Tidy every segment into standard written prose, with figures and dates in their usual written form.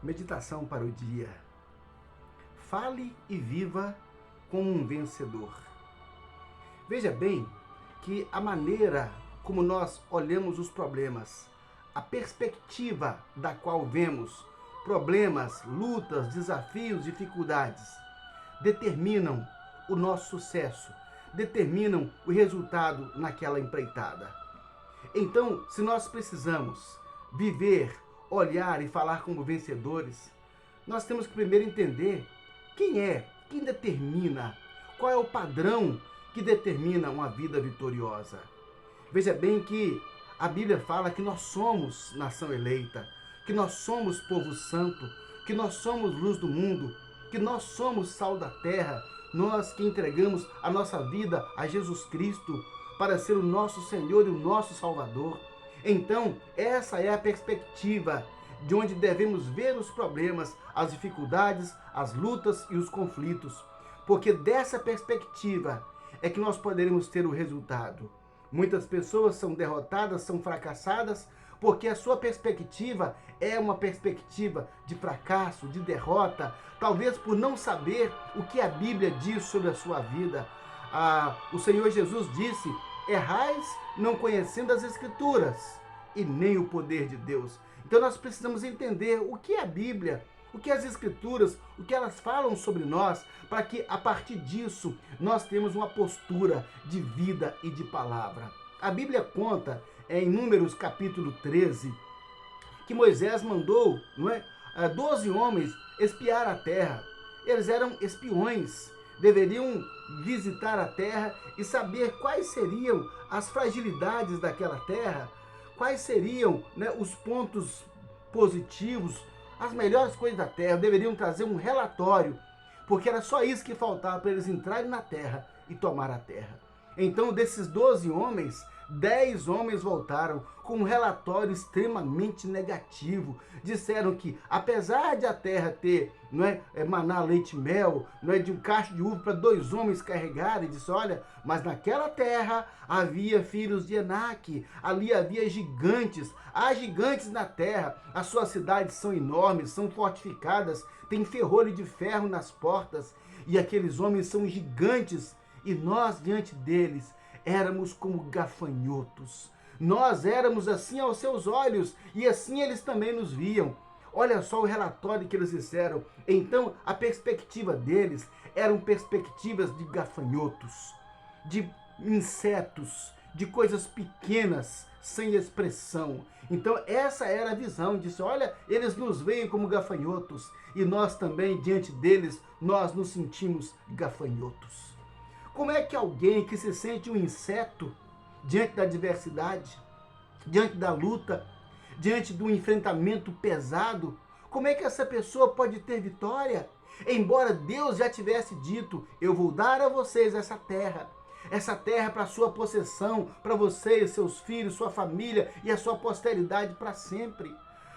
Meditação para o dia. Fale e viva como um vencedor. Veja bem que a maneira como nós olhamos os problemas, a perspectiva da qual vemos problemas, lutas, desafios, dificuldades, determinam o nosso sucesso, determinam o resultado naquela empreitada. Então, se nós precisamos viver, olhar e falar como vencedores, nós temos que primeiro entender quem determina, qual é o padrão que determina uma vida vitoriosa. Veja bem que a Bíblia fala que nós somos nação eleita, que nós somos povo santo, que nós somos luz do mundo, que nós somos sal da terra, nós que entregamos a nossa vida a Jesus Cristo para ser o nosso Senhor e o nosso Salvador. Então, essa é a perspectiva de onde devemos ver os problemas, as dificuldades, as lutas e os conflitos. Porque dessa perspectiva é que nós poderemos ter o resultado. Muitas pessoas são derrotadas, são fracassadas, porque a sua perspectiva é uma perspectiva de fracasso, de derrota, talvez por não saber o que a Bíblia diz sobre a sua vida. O Senhor Jesus disse: errais não conhecendo as Escrituras e nem o poder de Deus. Então nós precisamos entender o que é a Bíblia, o que as Escrituras, o que elas falam sobre nós, para que a partir disso nós tenhamos uma postura de vida e de palavra. A Bíblia conta em Números capítulo 13 que Moisés mandou 12 homens espiar a terra. Eles eram espiões, deveriam visitar a terra e saber quais seriam as fragilidades daquela terra, quais seriam os pontos positivos, as melhores coisas da terra. Deveriam trazer um relatório, porque era só isso que faltava para eles entrarem na terra e tomar a terra. Então, desses 12 homens, 10 homens voltaram com um relatório extremamente negativo. Disseram que, apesar de a terra ter maná, leite e mel, de um cacho de uva para 2 homens carregarem, disse: olha, mas naquela terra havia filhos de Enaque, ali havia gigantes, há gigantes na terra, as suas cidades são enormes, são fortificadas, tem ferrolho de ferro nas portas, e aqueles homens são gigantes, e nós diante deles éramos como gafanhotos. Nós éramos assim aos seus olhos, e assim eles também nos viam. Olha só o relatório que eles disseram. Então, a perspectiva deles eram perspectivas de gafanhotos, de insetos, de coisas pequenas, sem expressão. Então, essa era a visão. Disse: olha, eles nos veem como gafanhotos, e nós também, diante deles, nós nos sentimos gafanhotos. Como é que alguém que se sente um inseto diante da adversidade, diante da luta, diante do enfrentamento pesado, como é que essa pessoa pode ter vitória? Embora Deus já tivesse dito: eu vou dar a vocês essa terra para sua possessão, para vocês, seus filhos, sua família e a sua posteridade para sempre.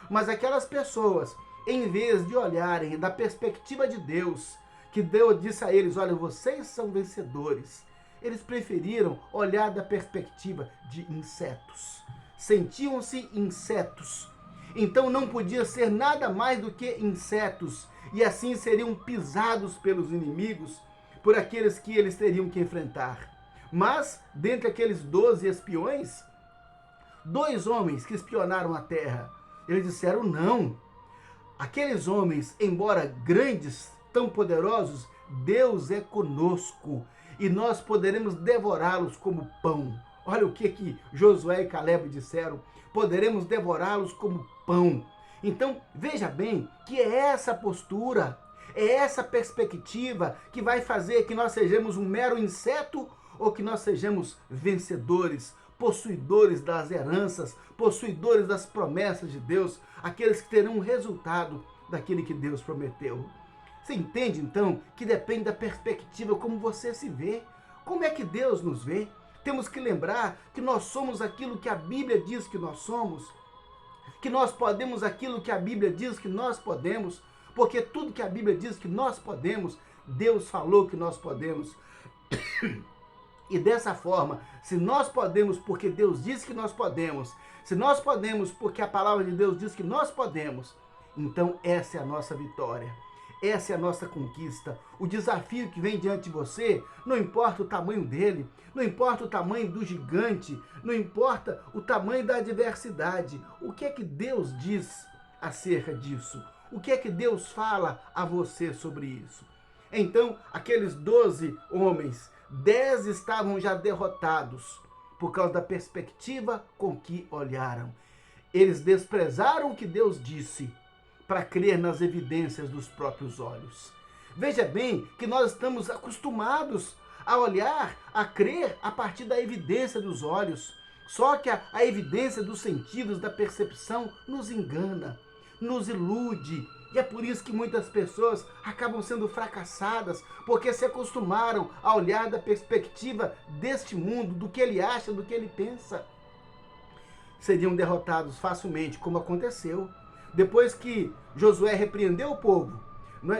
Mas aquelas pessoas, em vez de olharem da perspectiva de Deus, que Deus disse a eles: olha, vocês são vencedores, eles preferiram olhar da perspectiva de insetos. Sentiam-se insetos. Então não podia ser nada mais do que insetos, e assim seriam pisados pelos inimigos, por aqueles que eles teriam que enfrentar. Mas, dentre aqueles 12 espiões, 2 homens que espionaram a terra, eles disseram: não, aqueles homens, embora grandes, tão poderosos, Deus é conosco e nós poderemos devorá-los como pão. Olha o que Josué e Caleb disseram: poderemos devorá-los como pão. Então, veja bem que é essa postura, é essa perspectiva que vai fazer que nós sejamos um mero inseto ou que nós sejamos vencedores, possuidores das heranças, possuidores das promessas de Deus, aqueles que terão um resultado daquele que Deus prometeu. Você entende, então, que depende da perspectiva como você se vê. Como é que Deus nos vê? Temos que lembrar que nós somos aquilo que a Bíblia diz que nós somos, que nós podemos aquilo que a Bíblia diz que nós podemos, porque tudo que a Bíblia diz que nós podemos, Deus falou que nós podemos. E dessa forma, se nós podemos porque Deus diz que nós podemos, se nós podemos porque a palavra de Deus diz que nós podemos, Então essa é a nossa vitória. Essa é a nossa conquista. O desafio que vem diante de você, não importa o tamanho dele, não importa o tamanho do gigante, não importa o tamanho da adversidade. O que é que Deus diz acerca disso? O que é que Deus fala a você sobre isso? Então, aqueles 12 homens, 10 estavam já derrotados por causa da perspectiva com que olharam. Eles desprezaram o que Deus disse para crer nas evidências dos próprios olhos. Veja bem que nós estamos acostumados a olhar, a crer a partir da evidência dos olhos. Só que a evidência dos sentidos, da percepção, nos engana, nos ilude. E é por isso que muitas pessoas acabam sendo fracassadas, porque se acostumaram a olhar da perspectiva deste mundo, do que ele acha, do que ele pensa. Seriam derrotados facilmente, como aconteceu. Depois que Josué repreendeu o povo,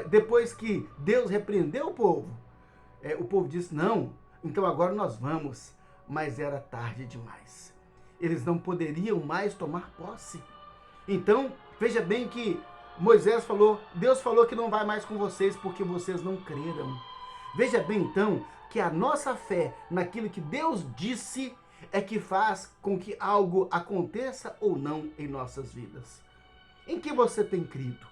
depois que Deus repreendeu o povo disse, não, então agora nós vamos. Mas era tarde demais. Eles não poderiam mais tomar posse. Então, veja bem que Moisés falou, Deus falou que não vai mais com vocês porque vocês não creram. Veja bem então que a nossa fé naquilo que Deus disse é que faz com que algo aconteça ou não em nossas vidas. Em que você tem crido?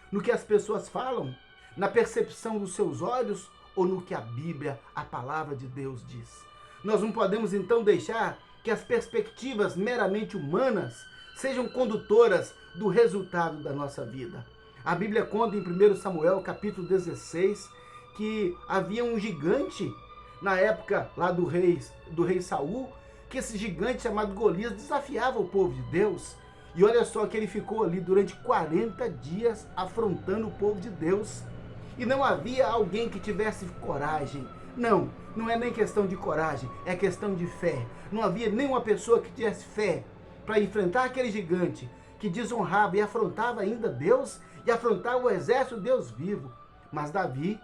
No que as pessoas falam? Na percepção dos seus olhos? Ou no que a Bíblia, a palavra de Deus diz? Nós não podemos então deixar que as perspectivas meramente humanas sejam condutoras do resultado da nossa vida. A Bíblia conta em 1 Samuel, capítulo 16, que havia um gigante, na época lá do rei Saul, que esse gigante chamado Golias desafiava o povo de Deus. E olha só que ele ficou ali durante 40 dias afrontando o povo de Deus. E não havia alguém que tivesse coragem. Não é nem questão de coragem, é questão de fé. Não havia nenhuma pessoa que tivesse fé para enfrentar aquele gigante que desonrava e afrontava ainda Deus e afrontava o exército de Deus vivo. Mas Davi,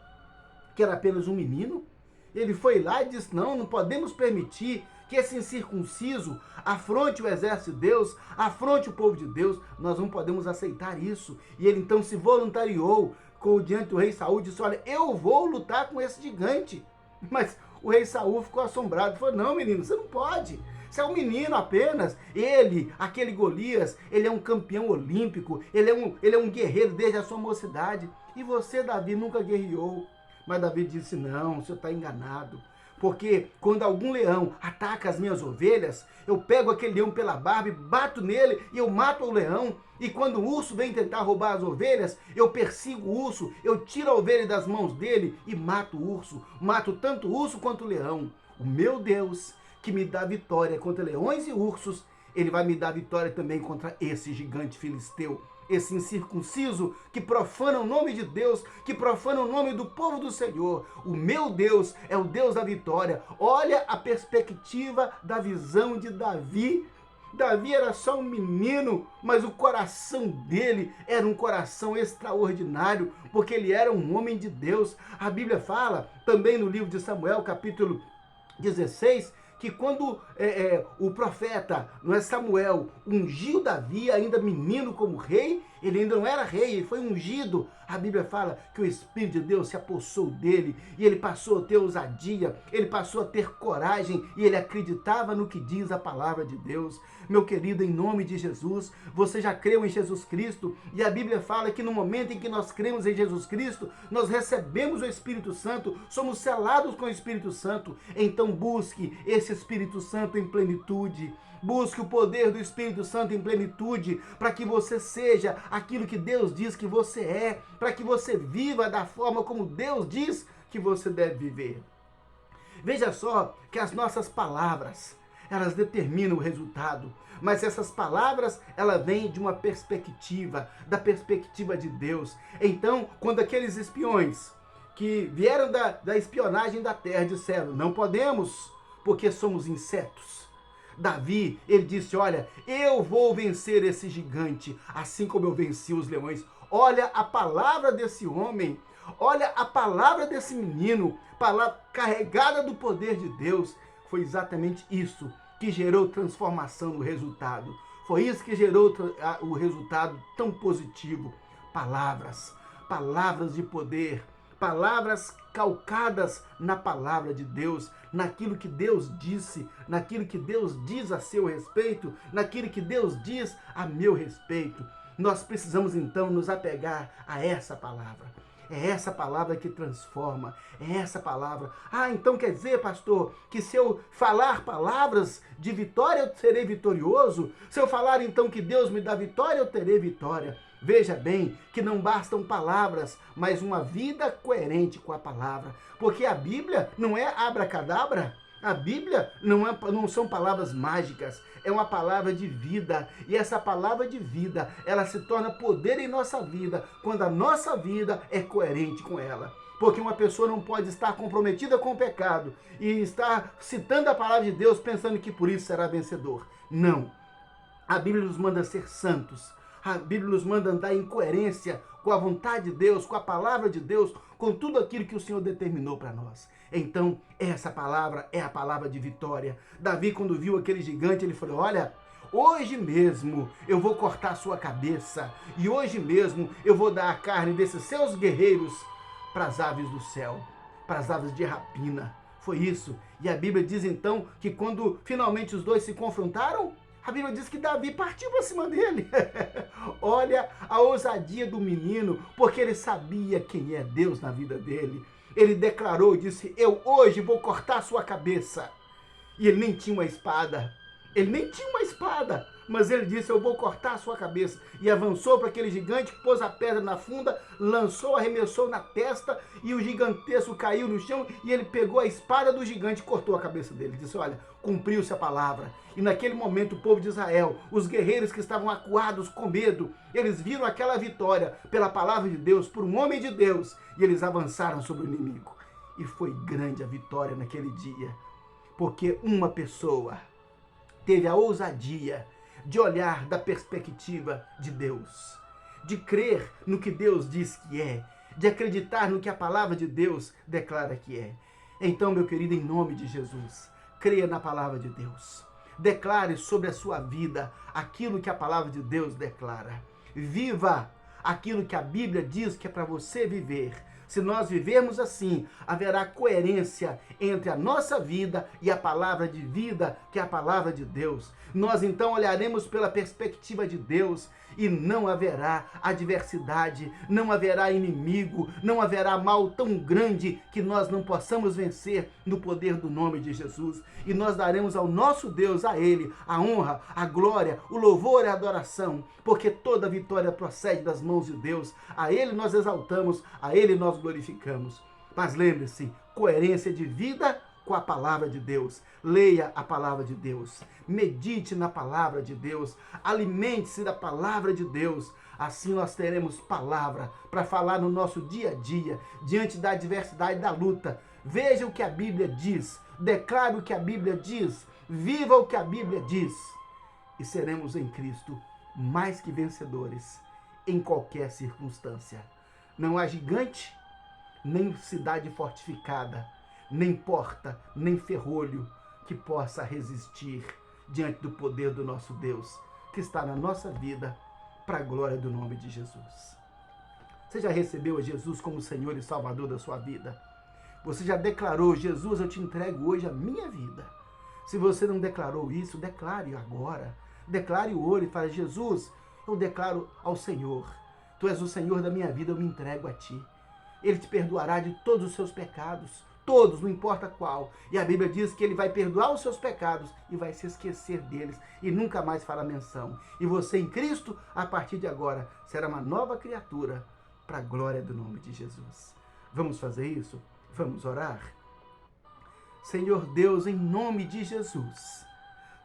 que era apenas um menino, ele foi lá e disse, não podemos permitir que esse incircunciso afronte o exército de Deus, afronte o povo de Deus, nós não podemos aceitar isso. E ele então se voluntariou diante do rei Saul e disse, olha, eu vou lutar com esse gigante. Mas o rei Saul ficou assombrado, falou, não menino, você não pode. Você é um menino apenas. Ele, aquele Golias, ele é um campeão olímpico, ele é um guerreiro desde a sua mocidade. E você, Davi, nunca guerreou. Mas Davi disse, não, o senhor está enganado. Porque quando algum leão ataca as minhas ovelhas, eu pego aquele leão pela barba e bato nele e eu mato o leão. E quando o urso vem tentar roubar as ovelhas, eu persigo o urso, eu tiro a ovelha das mãos dele e mato o urso. Mato tanto o urso quanto o leão. O meu Deus, que me dá vitória contra leões e ursos, ele vai me dar vitória também contra esse gigante filisteu. Esse incircunciso que profana o nome de Deus, que profana o nome do povo do Senhor. O meu Deus é o Deus da vitória. Olha a perspectiva da visão de Davi. Davi era só um menino, mas o coração dele era um coração extraordinário, porque ele era um homem de Deus. A Bíblia fala também no livro de Samuel, capítulo 16, que quando o profeta, não é Samuel, ungiu Davi, ainda menino como rei, ele ainda não era rei, ele foi ungido. A Bíblia fala que o Espírito de Deus se apossou dele e ele passou a ter ousadia, ele passou a ter coragem e ele acreditava no que diz a palavra de Deus. Meu querido, em nome de Jesus, você já creu em Jesus Cristo e a Bíblia fala que no momento em que nós cremos em Jesus Cristo, nós recebemos o Espírito Santo, somos selados com o Espírito Santo. Então busque esse Espírito Santo em plenitude. Busque o poder do Espírito Santo em plenitude, para que você seja aquilo que Deus diz que você é, para que você viva da forma como Deus diz que você deve viver. Veja só que as nossas palavras, elas determinam o resultado, mas essas palavras, elas vêm de uma perspectiva, da perspectiva de Deus. Então, quando aqueles espiões que vieram da espionagem da terra disseram, não podemos, porque somos insetos. Davi, ele disse, olha, eu vou vencer esse gigante, assim como eu venci os leões. Olha a palavra desse homem, olha a palavra desse menino, palavra carregada do poder de Deus. Foi exatamente isso que gerou transformação no resultado. Foi isso que gerou o resultado tão positivo. palavras de poder, palavras calcadas na palavra de Deus, naquilo que Deus disse, naquilo que Deus diz a seu respeito, naquilo que Deus diz a meu respeito. Nós precisamos então nos apegar a essa palavra. É essa palavra que transforma, é essa palavra. Ah, então quer dizer, pastor, que se eu falar palavras de vitória eu serei vitorioso? Se eu falar então que Deus me dá vitória, eu terei vitória. Veja bem que não bastam palavras, mas uma vida coerente com a palavra. Porque a Bíblia não é abracadabra. A Bíblia não são palavras mágicas, é uma palavra de vida. E essa palavra de vida, ela se torna poder em nossa vida, quando a nossa vida é coerente com ela. Porque uma pessoa não pode estar comprometida com o pecado e estar citando a palavra de Deus pensando que por isso será vencedor. Não. A Bíblia nos manda ser santos. A Bíblia nos manda andar em coerência com a vontade de Deus, com a palavra de Deus, com tudo aquilo que o Senhor determinou para nós. Então, essa palavra é a palavra de vitória. Davi, quando viu aquele gigante, ele falou, olha, hoje mesmo eu vou cortar a sua cabeça e hoje mesmo eu vou dar a carne desses seus guerreiros para as aves do céu, para as aves de rapina. Foi isso. E a Bíblia diz então que quando finalmente os dois se confrontaram, a Bíblia diz que Davi partiu para cima dele. Olha a ousadia do menino, porque ele sabia quem é Deus na vida dele. Ele declarou, disse, eu hoje vou cortar sua cabeça. E ele nem tinha uma espada. Mas ele disse, eu vou cortar a sua cabeça. E avançou para aquele gigante, pôs a pedra na funda, lançou, arremessou na testa, e o gigantesco caiu no chão, e ele pegou a espada do gigante e cortou a cabeça dele. Disse, olha, cumpriu-se a palavra. E naquele momento o povo de Israel, os guerreiros que estavam acuados com medo, eles viram aquela vitória pela palavra de Deus, por um homem de Deus, e eles avançaram sobre o inimigo. E foi grande a vitória naquele dia, porque uma pessoa teve a ousadia de olhar da perspectiva de Deus, de crer no que Deus diz que é, de acreditar no que a palavra de Deus declara que é. Então, meu querido, em nome de Jesus, creia na palavra de Deus. Declare sobre a sua vida aquilo que a palavra de Deus declara. Viva aquilo que a Bíblia diz que é para você viver. Se nós vivermos assim, haverá coerência entre a nossa vida e a palavra de vida, que é a palavra de Deus. Nós então olharemos pela perspectiva de Deus e não haverá adversidade, não haverá inimigo, não haverá mal tão grande que nós não possamos vencer no poder do nome de Jesus. E nós daremos ao nosso Deus, a Ele, a honra, a glória, o louvor e a adoração, porque toda vitória procede das mãos de Deus. A Ele nós exaltamos, a Ele nós glorificamos. Mas lembre-se, coerência de vida com a palavra de Deus. Leia a palavra de Deus, medite na palavra de Deus, alimente-se da palavra de Deus. Assim nós teremos palavra para falar no nosso dia a dia, diante da adversidade e da luta. Veja o que a Bíblia diz, declare o que a Bíblia diz, viva o que a Bíblia diz. E seremos em Cristo mais que vencedores em qualquer circunstância. Não há gigante, nem cidade fortificada, nem porta, nem ferrolho que possa resistir diante do poder do nosso Deus, que está na nossa vida, para a glória do nome de Jesus. Você já recebeu a Jesus como Senhor e Salvador da sua vida? Você já declarou, Jesus, eu te entrego hoje a minha vida? Se você não declarou isso, declare agora. Declare hoje e fale, Jesus, eu declaro ao Senhor, Tu és o Senhor da minha vida, eu me entrego a Ti. Ele te perdoará de todos os seus pecados, todos, não importa qual. E a Bíblia diz que Ele vai perdoar os seus pecados e vai se esquecer deles e nunca mais fará menção. E você em Cristo, a partir de agora, será uma nova criatura para a glória do nome de Jesus. Vamos fazer isso? Vamos orar? Senhor Deus, em nome de Jesus,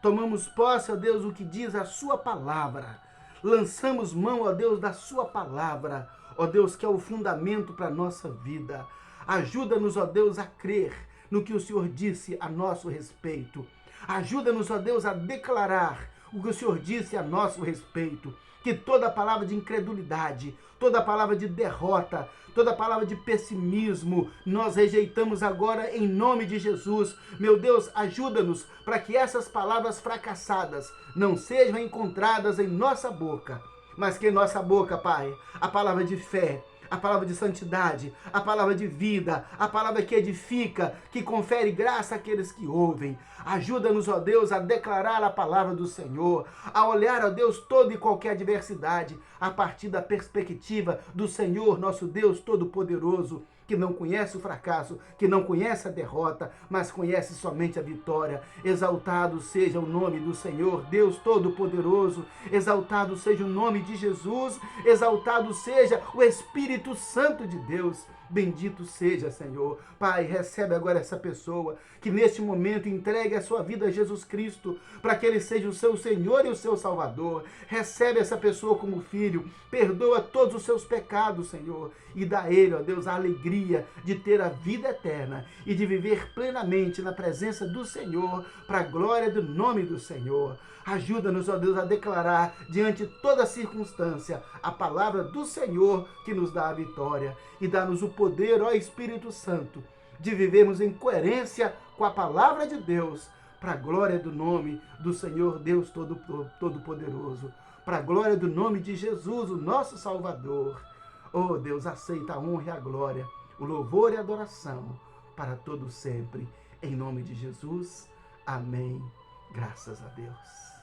tomamos posse, ó Deus, do que diz a sua palavra. Lançamos mão, ó Deus, da sua palavra, ó Deus, que é o fundamento para a nossa vida. Ajuda-nos, ó Deus, a crer no que o Senhor disse a nosso respeito. Ajuda-nos, ó Deus, a declarar o que o Senhor disse a nosso respeito. Que toda palavra de incredulidade, toda palavra de derrota, toda palavra de pessimismo, nós rejeitamos agora em nome de Jesus. Meu Deus, ajuda-nos para que essas palavras fracassadas não sejam encontradas em nossa boca. mas que em nossa boca, Pai, a palavra de fé, a palavra de santidade, a palavra de vida, a palavra que edifica, que confere graça àqueles que ouvem. Ajuda-nos, ó Deus, a declarar a palavra do Senhor, a olhar, ó Deus, toda e qualquer adversidade a partir da perspectiva do Senhor, nosso Deus Todo-Poderoso, que não conhece o fracasso, que não conhece a derrota, mas conhece somente a vitória. Exaltado seja o nome do Senhor, Deus Todo-Poderoso, exaltado seja o nome de Jesus, exaltado seja o Espírito Santo de Deus. Bendito seja, Senhor. Pai, recebe agora essa pessoa que neste momento entregue a sua vida a Jesus Cristo, para que Ele seja o seu Senhor e o seu Salvador. Recebe essa pessoa como filho, perdoa todos os seus pecados, Senhor, e dá a Ele, ó Deus, a alegria de ter a vida eterna e de viver plenamente na presença do Senhor, para a glória do nome do Senhor. Ajuda-nos, ó Deus, a declarar diante de toda circunstância a palavra do Senhor que nos dá a vitória, e dá-nos o poder, ó Espírito Santo, de vivermos em coerência com a palavra de Deus, para a glória do nome do Senhor Deus Todo-Poderoso, para a glória do nome de Jesus, o nosso Salvador. Oh Deus, aceita a honra e a glória, o louvor e a adoração para todo sempre. Em nome de Jesus, amém. Graças a Deus.